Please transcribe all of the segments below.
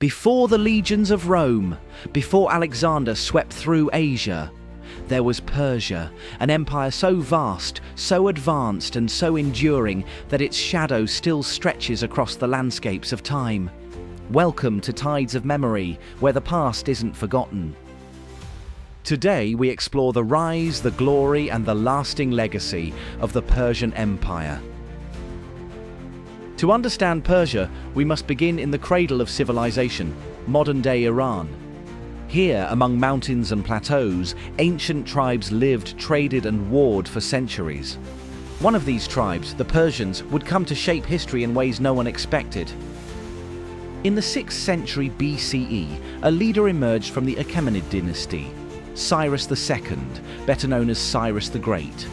Before the legions of Rome, before Alexander swept through Asia, there was Persia, an empire so vast, so advanced and so enduring that its shadow still stretches across the landscapes of time. Welcome to Tides of Memory, where the past isn't forgotten. Today we explore the rise, the glory and the lasting legacy of the Persian Empire. To understand Persia, we must begin in the cradle of civilization, modern-day Iran. Here, among mountains and plateaus, ancient tribes lived, traded and warred for centuries. One of these tribes, the Persians, would come to shape history in ways no one expected. In the 6th century BCE, a leader emerged from the Achaemenid dynasty, Cyrus II, better known as Cyrus the Great.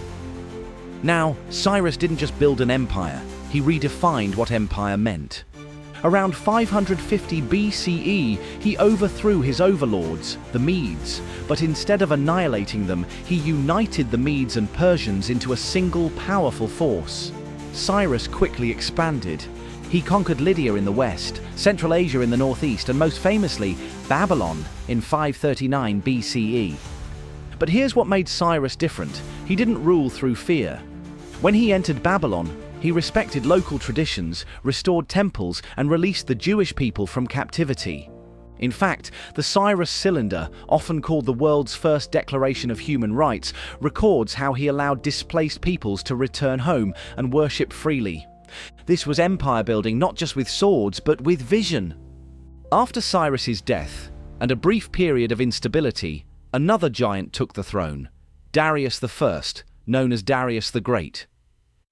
Now, Cyrus didn't just build an empire, he redefined what empire meant. Around 550 BCE, he overthrew his overlords, the Medes, but instead of annihilating them, he united the Medes and Persians into a single powerful force. Cyrus quickly expanded. He conquered Lydia in the west, Central Asia in the northeast, and most famously, Babylon in 539 BCE. But here's what made Cyrus different. He didn't rule through fear. When he entered Babylon, he respected local traditions, restored temples, and released the Jewish people from captivity. In fact, the Cyrus Cylinder, often called the world's first declaration of human rights, records how he allowed displaced peoples to return home and worship freely. This was empire building not just with swords, but with vision. After Cyrus's death, and a brief period of instability, another giant took the throne, Darius I, known as Darius the Great.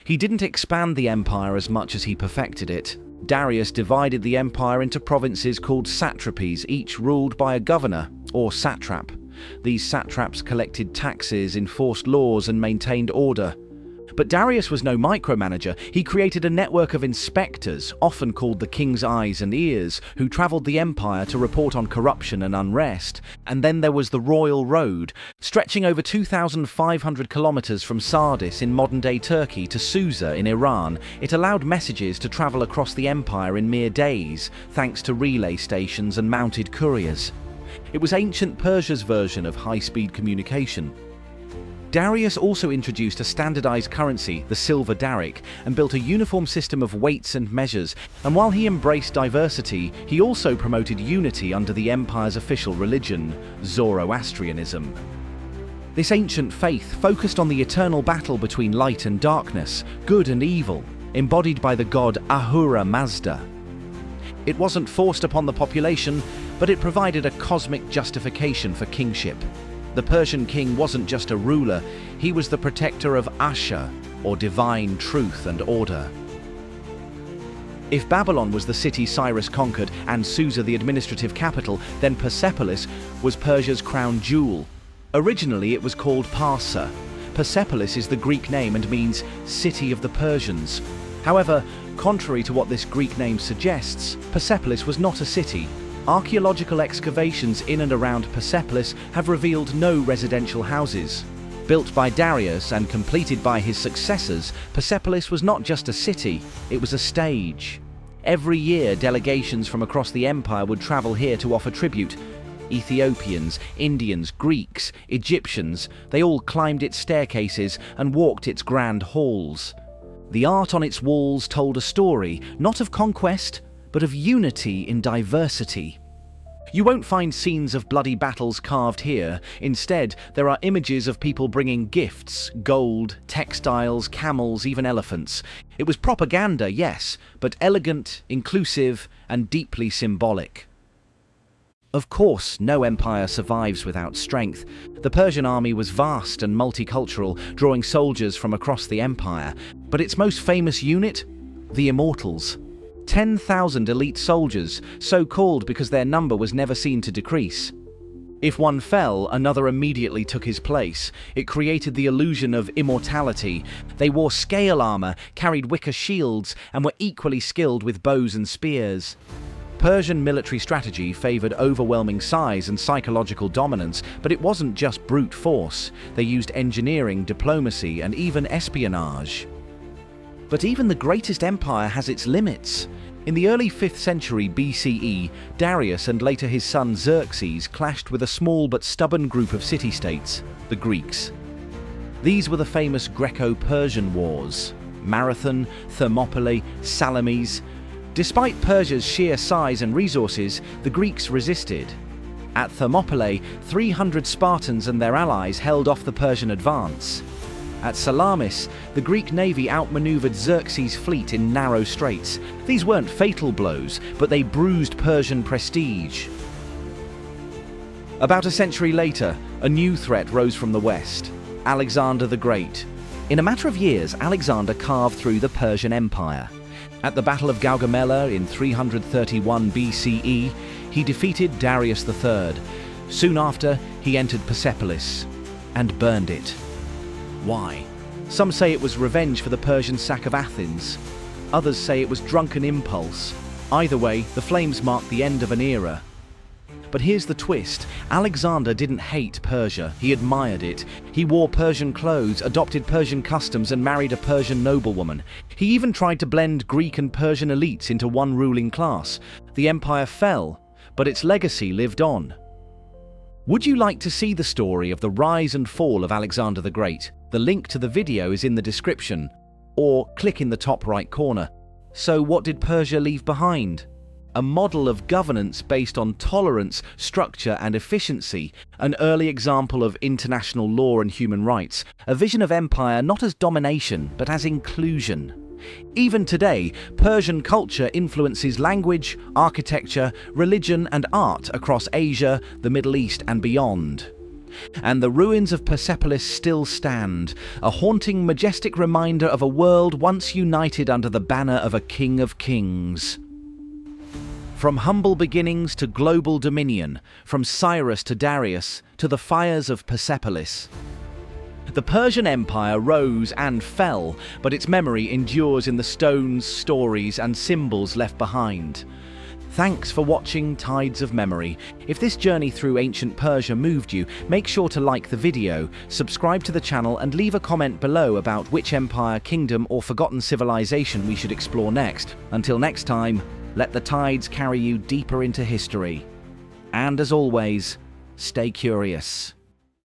He didn't expand the empire as much as he perfected it. Darius divided the empire into provinces called satrapies, each ruled by a governor, or satrap. These satraps collected taxes, enforced laws, and maintained order. But Darius was no micromanager. He created a network of inspectors, often called the king's eyes and ears, who travelled the empire to report on corruption and unrest. And then there was the Royal Road, stretching over 2,500 kilometres from Sardis in modern-day Turkey to Susa in Iran. It allowed messages to travel across the empire in mere days, thanks to relay stations and mounted couriers. It was ancient Persia's version of high-speed communication. Darius also introduced a standardized currency, the silver daric, and built a uniform system of weights and measures. And while he embraced diversity, he also promoted unity under the empire's official religion, Zoroastrianism. This ancient faith focused on the eternal battle between light and darkness, good and evil, embodied by the god Ahura Mazda. It wasn't forced upon the population, but it provided a cosmic justification for kingship. The Persian king wasn't just a ruler, he was the protector of Asha, or divine truth and order. If Babylon was the city Cyrus conquered and Susa the administrative capital, then Persepolis was Persia's crown jewel. Originally it was called Parsa. Persepolis is the Greek name and means city of the Persians. However, contrary to what this Greek name suggests, Persepolis was not a city. Archaeological excavations in and around Persepolis have revealed no residential houses. Built by Darius and completed by his successors, Persepolis was not just a city, it was a stage. Every year, delegations from across the empire would travel here to offer tribute. Ethiopians, Indians, Greeks, Egyptians, they all climbed its staircases and walked its grand halls. The art on its walls told a story, not of conquest, but of unity in diversity. You won't find scenes of bloody battles carved here. Instead, there are images of people bringing gifts, gold, textiles, camels, even elephants. It was propaganda, yes, but elegant, inclusive, and deeply symbolic. Of course, no empire survives without strength. The Persian army was vast and multicultural, drawing soldiers from across the empire. But its most famous unit? The Immortals. 10,000 elite soldiers, so called because their number was never seen to decrease. If one fell, another immediately took his place. It created the illusion of immortality. They wore scale armor, carried wicker shields, and were equally skilled with bows and spears. Persian military strategy favored overwhelming size and psychological dominance, but it wasn't just brute force. They used engineering, diplomacy, and even espionage. But even the greatest empire has its limits. In the early 5th century BCE, Darius and later his son Xerxes clashed with a small but stubborn group of city-states, the Greeks. These were the famous Greco-Persian Wars: Marathon, Thermopylae, Salamis. Despite Persia's sheer size and resources, the Greeks resisted. At Thermopylae, 300 Spartans and their allies held off the Persian advance. At Salamis, the Greek navy outmaneuvered Xerxes' fleet in narrow straits. These weren't fatal blows, but they bruised Persian prestige. About a century later, a new threat rose from the west: Alexander the Great. In a matter of years, Alexander carved through the Persian Empire. At the Battle of Gaugamela in 331 BCE, he defeated Darius III. Soon after, he entered Persepolis and burned it. Why? Some say it was revenge for the Persian sack of Athens. Others say it was drunken impulse. Either way, the flames marked the end of an era. But here's the twist: Alexander didn't hate Persia, he admired it. He wore Persian clothes, adopted Persian customs, and married a Persian noblewoman. He even tried to blend Greek and Persian elites into one ruling class. The empire fell, but its legacy lived on. Would you like to see the story of the rise and fall of Alexander the Great? The link to the video is in the description, or click in the top right corner. So what did Persia leave behind? A model of governance based on tolerance, structure, and efficiency, an early example of international law and human rights, a vision of empire not as domination, but as inclusion. Even today, Persian culture influences language, architecture, religion, and art across Asia, the Middle East, and beyond. And the ruins of Persepolis still stand, a haunting, majestic reminder of a world once united under the banner of a king of kings. From humble beginnings to global dominion, from Cyrus to Darius to the fires of Persepolis. The Persian Empire rose and fell, but its memory endures in the stones, stories, and symbols left behind. Thanks for watching Tides of Memory. If this journey through ancient Persia moved you, make sure to like the video, subscribe to the channel, and leave a comment below about which empire, kingdom, or forgotten civilization we should explore next. Until next time, let the tides carry you deeper into history. And as always, stay curious.